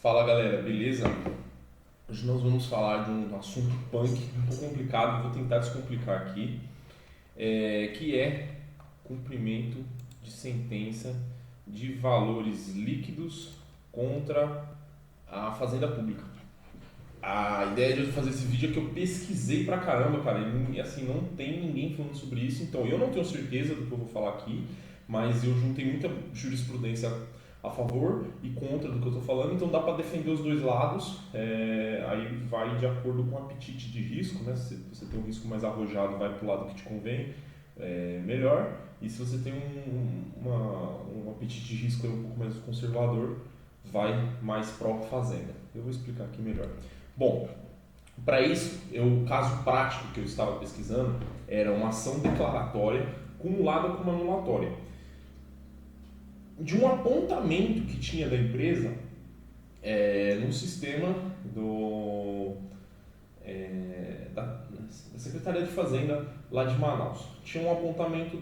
Fala galera, beleza? Hoje nós vamos falar de um assunto punk, um pouco complicado, vou tentar descomplicar aqui, que é cumprimento de sentença de valores líquidos contra a fazenda pública. A ideia de eu fazer esse vídeo é que eu pesquisei pra caramba, cara, e assim, não tem ninguém falando sobre isso, então eu não tenho certeza do que eu vou falar aqui, mas eu juntei muita jurisprudência a favor e contra do que eu estou falando, então dá para defender os dois lados, aí vai de acordo com o apetite de risco, né? Se você tem um risco mais arrojado, vai para o lado que te convém, melhor, e se você tem um apetite de risco um pouco mais conservador, vai mais pró-fazenda. Eu vou explicar aqui melhor. Bom, para isso, o caso prático que eu estava pesquisando era uma ação declaratória cumulada com uma anulatória de um apontamento que tinha da empresa no sistema da Secretaria de Fazenda lá de Manaus. Tinha um apontamento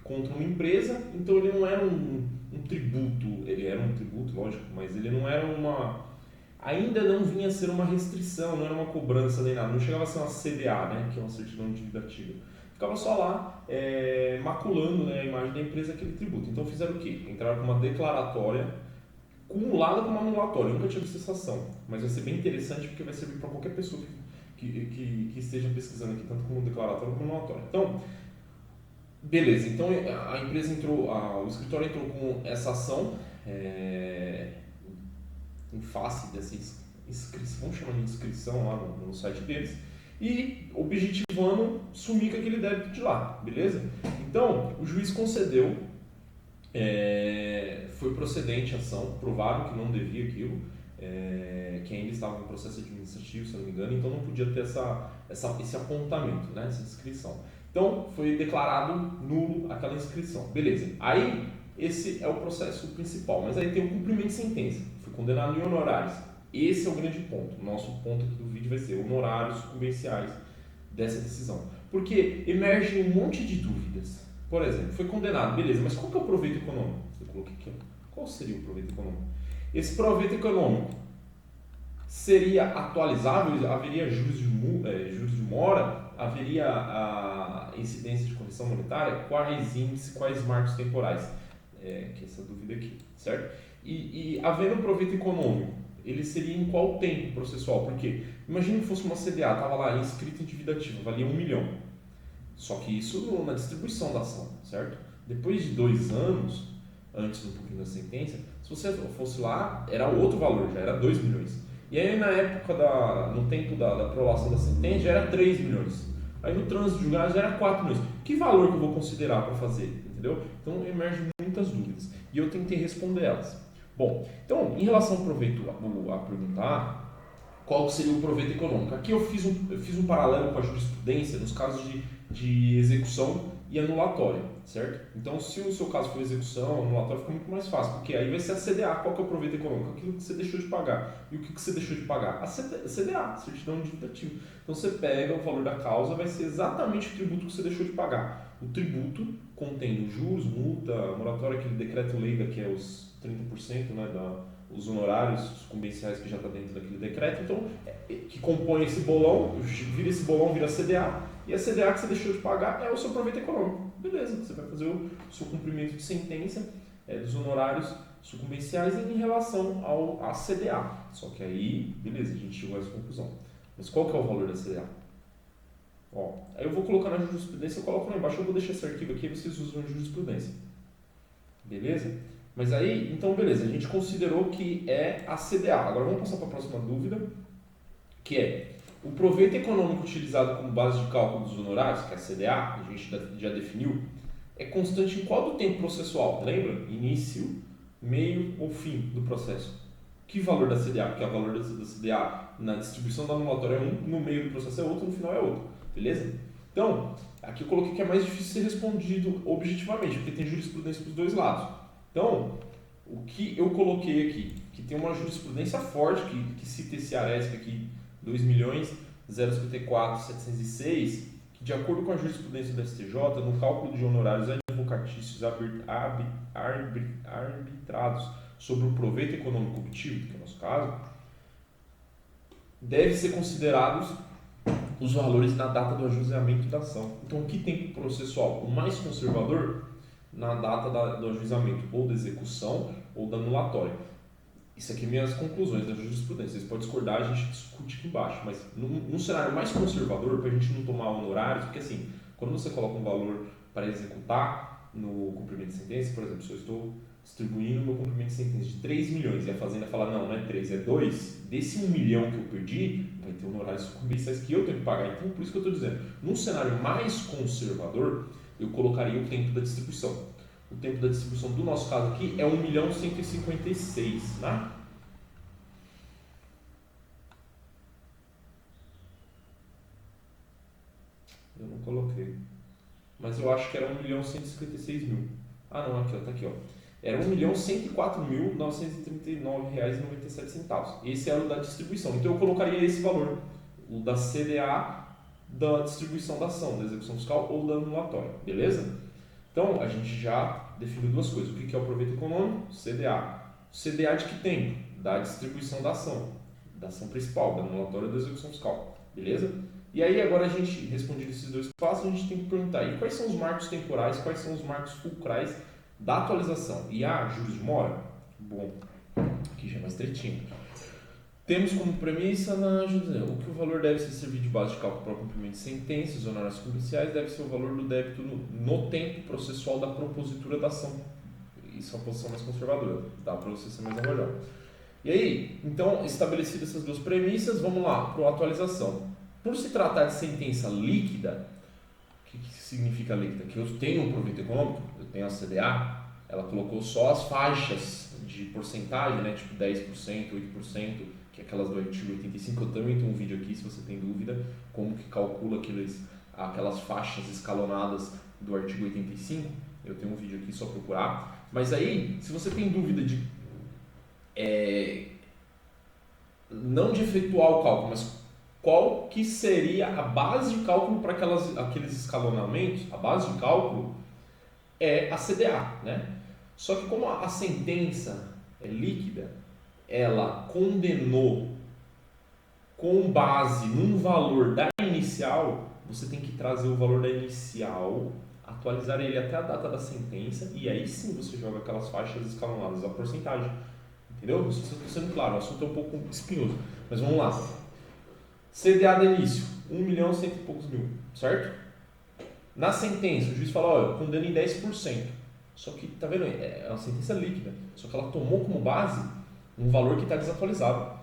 contra uma empresa, então ele não era um tributo, ele era um tributo, lógico, mas ele não era ainda não vinha a ser uma restrição, não era uma cobrança nem nada, não chegava a ser uma CDA, né, que é uma certidão dívida. Ficava só lá maculando, né, a imagem da empresa aquele tributo. Então fizeram o quê? Entraram com uma declaratória cumulada com uma anulatória. Eu nunca tive essa ação, mas vai ser bem interessante porque vai servir para qualquer pessoa que esteja pesquisando aqui, tanto como declaratória como anulatória. Então, beleza. Então a empresa entrou, o escritório entrou com essa ação em face dessa inscrição, vamos chamar de inscrição lá no site deles, e objetivando sumir com aquele débito de lá, beleza? Então, o juiz concedeu, foi procedente a ação, provaram que não devia aquilo, que ainda estava em processo administrativo, se eu não me engano, então não podia ter esse apontamento, né, essa inscrição. Então, foi declarado nulo aquela inscrição, beleza. Aí, esse é o processo principal, mas aí tem o cumprimento de sentença, foi condenado em honorários. Esse é o grande ponto. Nosso ponto aqui do vídeo vai ser honorários sucumbenciais dessa decisão. Porque emergem um monte de dúvidas. Por exemplo, foi condenado, beleza, mas qual que é o proveito econômico? Eu coloquei aqui, qual seria o proveito econômico? Esse proveito econômico seria atualizável? Haveria juros de mora? Haveria a incidência de correção monetária? Quais índices, quais marcos temporais? Que é essa dúvida aqui, certo? E havendo proveito econômico, ele seria em qual tempo processual? Porque imagina que fosse uma CDA, estava lá inscrita em dívida ativa, valia 1 milhão. Só que isso na distribuição da ação, certo? Depois de 2 anos, antes do pouquinho da sentença, se você fosse lá, era outro valor, já era 2 milhões. E aí na época, no tempo da aprovação da sentença, já era 3 milhões. Aí no trânsito julgado já era 4 milhões. Que valor que eu vou considerar para fazer? Entendeu? Então emergem muitas dúvidas. E eu tentei responder elas. Bom, então, em relação ao proveito, a perguntar qual seria o proveito econômico. Aqui eu fiz um paralelo com a jurisprudência nos casos de execução e anulatória, certo? Então, se o seu caso for execução, anulatória, fica muito mais fácil, porque aí vai ser a CDA, qual que é o proveito econômico? Aquilo que você deixou de pagar. E o que você deixou de pagar? A CDA, certidão dívida ativa. Então, você pega o valor da causa, vai ser exatamente o tributo que você deixou de pagar. O tributo contém os juros, multa, moratória, aquele decreto-lei que é os 30%, né, os honorários sucumbenciais que já está dentro daquele decreto, então, que compõe esse bolão, vira a CDA, e a CDA que você deixou de pagar é o seu proveito econômico. Beleza, você vai fazer o seu cumprimento de sentença dos honorários sucumbenciais em relação à CDA. Só que aí, beleza, a gente chegou a essa conclusão. Mas qual que é o valor da CDA? Aí eu vou colocar na jurisprudência, eu coloco lá embaixo, eu vou deixar esse arquivo aqui e vocês usam a jurisprudência. Beleza? Mas aí, então beleza, a gente considerou que é a CDA. Agora vamos passar para a próxima dúvida, que é o proveito econômico utilizado como base de cálculo dos honorários, que é a CDA, a gente já definiu, é constante em qual do tempo processual? Lembra? Início, meio ou fim do processo. Que valor da CDA? Porque o valor da CDA na distribuição da anulatória é um, no meio do processo é outro, no final é outro. Beleza? Então, aqui eu coloquei que é mais difícil ser respondido objetivamente, porque tem jurisprudência para os dois lados. Então, o que eu coloquei aqui, que tem uma jurisprudência forte, que cita esse Aresp aqui, 2.054.706, que de acordo com a jurisprudência do STJ, no cálculo de honorários advocatícios arbitrados sobre o proveito econômico obtido, que é o nosso caso, deve ser considerados os valores na data do ajuizamento da ação. Então, que tempo processual? O mais conservador na data do ajuizamento, ou da execução, ou da anulatória. Isso aqui são minhas conclusões da jurisprudência. Vocês podem discordar, a gente discute aqui embaixo. Mas num cenário mais conservador, para a gente não tomar honorários, porque assim, quando você coloca um valor para executar no cumprimento de sentença, por exemplo, se eu estou distribuindo meu cumprimento de sentença de 3 milhões e a fazenda fala, não é 3, é 2, desse 1 milhão que eu perdi, vai ter honorários sucumbênciais que eu tenho que pagar. Então, por isso que eu estou dizendo, num cenário mais conservador, eu colocaria o tempo da distribuição. O tempo da distribuição do nosso caso aqui é 1.156.000, né? Eu não coloquei. Mas eu acho que era 1.156.000. Ah, não, aqui, ó, tá aqui, ó. Era R$1.104.939,97. Esse era o da distribuição. Então eu colocaria esse valor, o da CDA da distribuição da ação, da execução fiscal ou da anulatória, beleza? Então a gente já definiu duas coisas. O que é o proveito econômico? CDA. CDA de que tempo? Da distribuição da ação principal, da anulatória e da execução fiscal, beleza? E aí agora a gente, respondido esses dois passos, a gente tem que perguntar aí quais são os marcos temporais, quais são os marcos fulcrais da atualização. E a juros de mora? Bom, aqui já é mais tretinho. Temos como premissa o que o valor deve ser servir de base de cálculo para o cumprimento de sentenças, honorários comerciais, deve ser o valor do débito no tempo processual da propositura da ação. Isso é uma posição mais conservadora, dá para você ser mais arrojado. E aí, então, estabelecidas essas duas premissas, vamos lá para a atualização. Por se tratar de sentença líquida, o que significa líquida? Que eu tenho um proveito econômico, eu tenho a CDA, ela colocou só as faixas de porcentagem, né, tipo 10%, 8%, que é aquelas do artigo 85, eu também tenho um vídeo aqui, se você tem dúvida, como que calcula aquelas faixas escalonadas do artigo 85, eu tenho um vídeo aqui, só procurar. Mas aí, se você tem dúvida de não de efetuar o cálculo, mas qual que seria a base de cálculo para aqueles escalonamentos, a base de cálculo é a CDA, né? Só que como a sentença é líquida, ela condenou com base num valor da inicial, você tem que trazer o valor da inicial, atualizar ele até a data da sentença e aí sim você joga aquelas faixas escalonadas, a porcentagem. Entendeu? Não sei se eu estou sendo claro, o assunto é um pouco espinhoso, mas vamos lá. CDA de início, 1.100.000 e poucos mil, certo? Na sentença, o juiz fala, olha, condena em 10%. Só que, tá vendo? É uma sentença líquida. Só que ela tomou como base um valor que está desatualizado.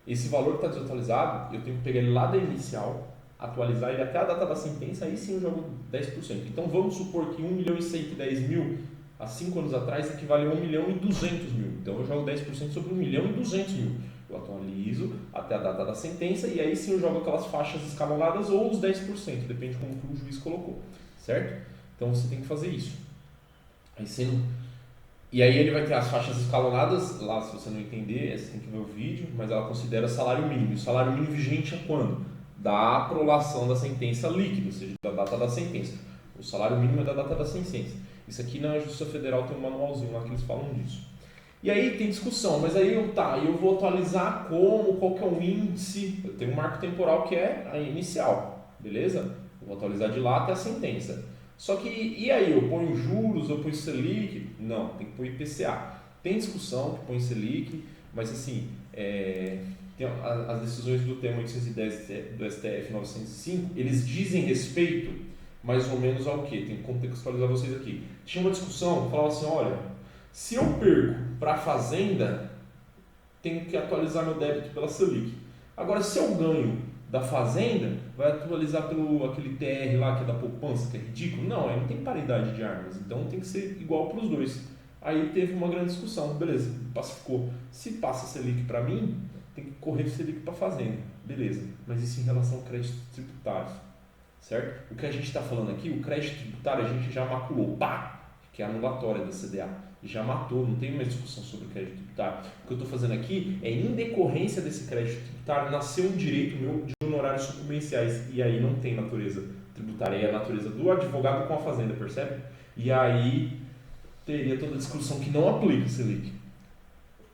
Esse valor que está desatualizado, eu tenho que pegar ele lá da inicial, atualizar ele até a data da sentença, aí sim eu jogo 10%. Então vamos supor que 1.110.000 há 5 anos atrás equivale a 1.200.000. Então eu jogo 10% sobre 1.200.000. Eu atualizo até a data da sentença e aí sim eu jogo aquelas faixas escalonadas ou os 10%, depende de como o juiz colocou, certo? Então você tem que fazer isso. E aí ele vai ter as faixas escalonadas, lá se você não entender, você tem que ver o vídeo, mas ela considera salário mínimo. O salário mínimo vigente é quando? Da aprovação da sentença líquida, ou seja, da data da sentença. O salário mínimo é da data da sentença. Isso aqui na Justiça Federal tem um manualzinho lá que eles falam disso. E aí tem discussão, mas aí eu vou atualizar qual que é o índice, eu tenho um marco temporal que é a inicial, beleza? Eu vou atualizar de lá até a sentença. Só que, e aí, eu ponho juros, eu ponho Selic? Não, tem que pôr IPCA. Tem discussão que põe Selic, mas assim, tem as decisões do tema 810 do STF 905, eles dizem respeito mais ou menos ao quê? Tem que contextualizar vocês aqui. Tinha uma discussão que falava assim, olha, se eu perco para a fazenda, tenho que atualizar meu débito pela Selic. Agora, se eu ganho da fazenda, vai atualizar pelo aquele TR lá que é da poupança, que é ridículo? Não, aí não tem paridade de armas, então tem que ser igual para os dois. Aí teve uma grande discussão, beleza, pacificou. Se passa Selic para mim, tem que correr Selic para a fazenda, beleza. Mas isso em relação ao crédito tributário, certo? O que a gente está falando aqui, o crédito tributário a gente já maculou, pá, que é a anulatória da CDA. Já matou, não tem mais discussão sobre crédito tributário. O que eu estou fazendo aqui é, em decorrência desse crédito tributário, nasceu um direito meu de honorários sucumbenciais. E aí não tem natureza tributária, é a natureza do advogado com a fazenda, percebe? E aí teria toda a discussão que não aplica Selic.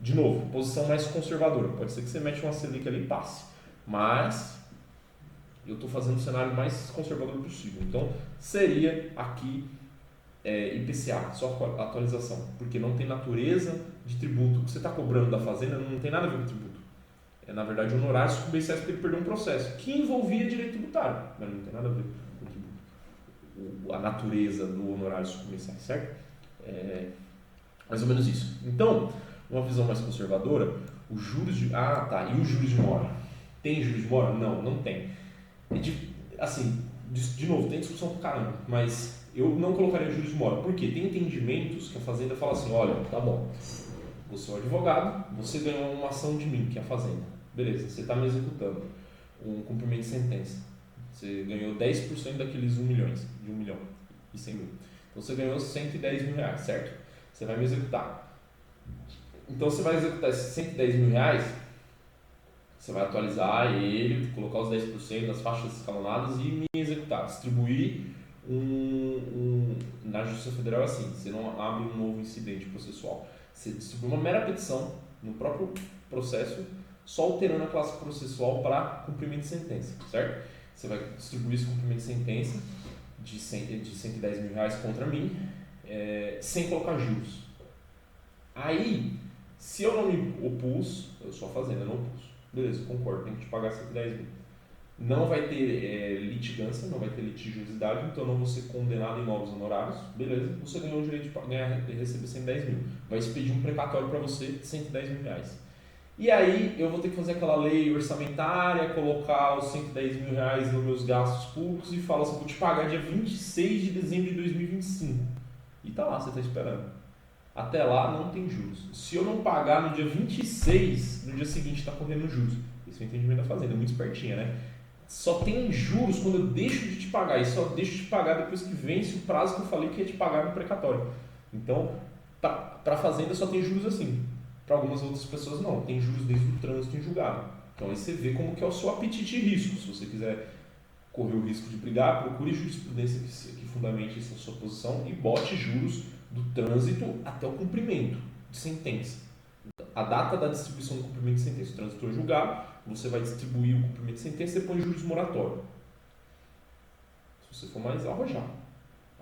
De novo, posição mais conservadora. Pode ser que você mete uma Selic ali e passe. Mas eu estou fazendo o cenário mais conservador possível. Então, seria aqui IPCA, só atualização. Porque não tem natureza de tributo. O que você está cobrando da fazenda não tem nada a ver com tributo. É, na verdade, honorários sucumbências porque ele perdeu um processo que envolvia direito tributário. Mas não tem nada a ver com tributo. A natureza do honorário sucumbências, certo? Mais ou menos isso. Então, uma visão mais conservadora, os juros de... Ah, tá. E os juros de mora? Tem juros de mora? Não, não tem. Assim, de novo, tem discussão pro caramba, mas eu não colocaria juros de mora. Por quê? Tem entendimentos que a Fazenda fala assim, olha, tá bom, você é um advogado, você ganhou uma ação de mim, que é a Fazenda. Beleza, você está me executando um cumprimento de sentença. Você ganhou 10% daqueles 1 milhão e 100 mil. Então você ganhou 110 mil reais, certo? Você vai me executar. Então você vai executar esses 110 mil reais, você vai atualizar ele, colocar os 10% das faixas escalonadas e me executar. Distribuir na Justiça Federal é assim, você não abre um novo incidente processual. Você distribui uma mera petição no próprio processo, só alterando a classe processual para cumprimento de sentença, certo? Você vai distribuir esse cumprimento de sentença de 110 mil reais contra mim, sem colocar juros. Aí, se eu não me opus, eu sou a Fazenda, não opus. Beleza, concordo, tem que te pagar 110 mil. Não vai ter litigância, não vai ter litigiosidade, então não vou ser condenado em novos honorários. Beleza, você ganhou o direito de receber 110 mil. Vai expedir um precatório para você de 110 mil reais. E aí eu vou ter que fazer aquela lei orçamentária, colocar os 110 mil reais nos meus gastos públicos e falar assim, vou te pagar dia 26 de dezembro de 2025. E tá lá, você está esperando. Até lá não tem juros. Se eu não pagar no dia 26, no dia seguinte está correndo juros. Esse é o entendimento da Fazenda, é muito espertinha, né? Só tem juros quando eu deixo de te pagar. E só deixo de pagar depois que vence o prazo que eu falei que ia te pagar no precatório. Então, para a Fazenda só tem juros assim. Para algumas outras pessoas não. Tem juros desde o trânsito em julgado. Então aí você vê como que é o seu apetite de risco. Se você quiser correr o risco de brigar, procure jurisprudência que fundamente essa sua posição e bote juros do trânsito até o cumprimento de sentença. A data da distribuição do cumprimento de sentença. O trânsito é julgado, você vai distribuir o cumprimento de sentença e põe juros moratórios. Se você for mais arrojado,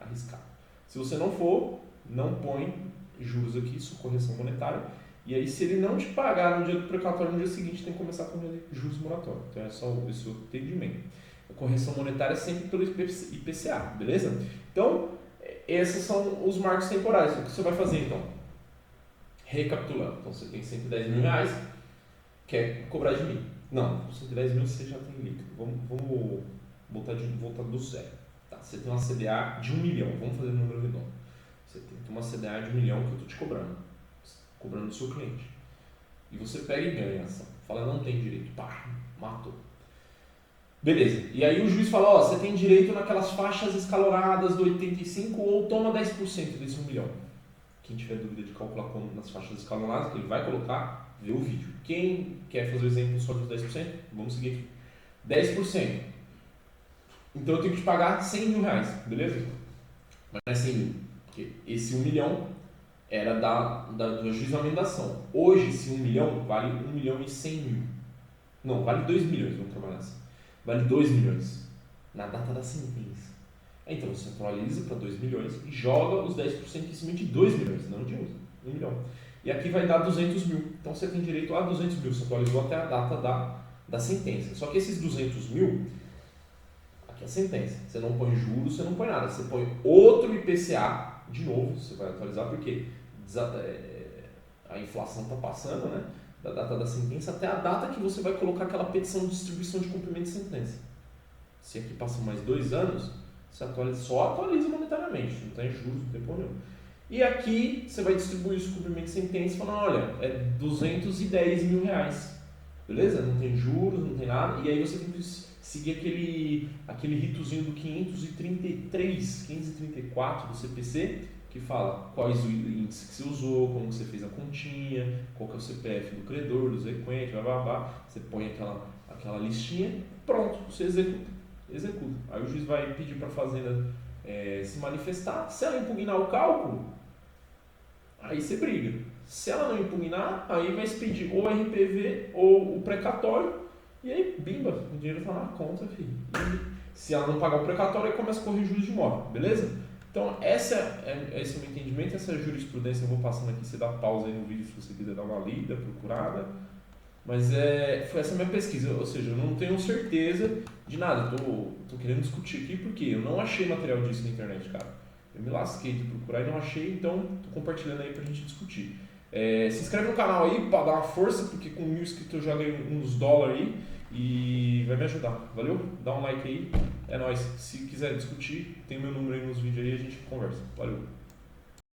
arriscado. Se você não for, não põe juros aqui, isso é correção monetária. E aí, se ele não te pagar no dia do precatório, no dia seguinte, tem que começar a correr juros moratórios. Então, é só esse outro entendimento. A correção monetária é sempre pelo IPCA, beleza? Então, esses são os marcos temporais. O que você vai fazer, então? Recapitulando. Então, você tem 110 mil reais, quer cobrar de mim. Não, 110 mil você já tem líquido. Vamos voltar do zero. Tá, você tem uma CDA de 1 milhão. Vamos fazer o número redondo. Você tem uma CDA de 1 milhão que eu estou te cobrando do seu cliente. E você pega e ganha essa. Fala, não tem direito. Pá, matou. Beleza. E aí o juiz fala, ó, você tem direito naquelas faixas escalonadas do 85 ou toma 10% desse 1 milhão. Quem tiver dúvida de calcular como nas faixas escalonadas, que ele vai colocar, vê o vídeo. Quem quer fazer o exemplo só dos 10%, vamos seguir aqui. 10%. Então eu tenho que te pagar 100 mil reais, beleza? Mas não é 100 mil, porque esse 1 milhão era do ajuizamento da ação. Hoje esse 1 milhão vale 1 milhão e 100 mil. Não, vale 2 milhões, vamos trabalhar assim. Vale 2 milhões na data da sentença. Então você atualiza para 2 milhões e joga os 10% em cima de 2 milhões, não de 1 milhão. E aqui vai dar 200 mil. Então você tem direito a 200 mil, você atualizou até a data da sentença. Só que esses 200 mil, aqui é a sentença. Você não põe juros, você não põe nada. Você põe outro IPCA, de novo, você vai atualizar porque a inflação está passando, né? Da data da sentença até a data que você vai colocar aquela petição de distribuição de cumprimento de sentença. Se aqui passam mais 2 anos, você só atualiza monetariamente, não tem juros, não tem porra nenhuma. E aqui você vai distribuir esse cumprimento de sentença falando, olha, é 210 mil reais. Beleza? Não tem juros, não tem nada. E aí você tem que seguir aquele ritozinho do 534 do CPC, que fala quais os índices que você usou, como você fez a continha, qual que é o CPF do credor, do exequente, você põe aquela listinha, pronto, você executa. Aí o juiz vai pedir para a Fazenda se manifestar. Se ela impugnar o cálculo, aí você briga. Se ela não impugnar, aí vai expedir ou o RPV ou o precatório, e aí, bimba, o dinheiro tá na conta, filho. E se ela não pagar o precatório, aí começa a correr juros de imóvel, beleza? Então, esse é o meu entendimento, essa é a jurisprudência. Eu vou passando aqui, você dá pausa aí no vídeo se você quiser dar uma lida, procurada. Mas foi essa a minha pesquisa, ou seja, eu não tenho certeza de nada. Tô querendo discutir aqui porque eu não achei material disso na internet, cara. Eu me lasquei de procurar e não achei, então tô compartilhando aí pra gente discutir. Se inscreve no canal aí pra dar uma força, porque com 1.000 inscritos eu já ganho uns dólares aí e vai me ajudar. Valeu? Dá um like aí, é nóis. Se quiser discutir, tem meu número aí nos vídeos aí e a gente conversa. Valeu!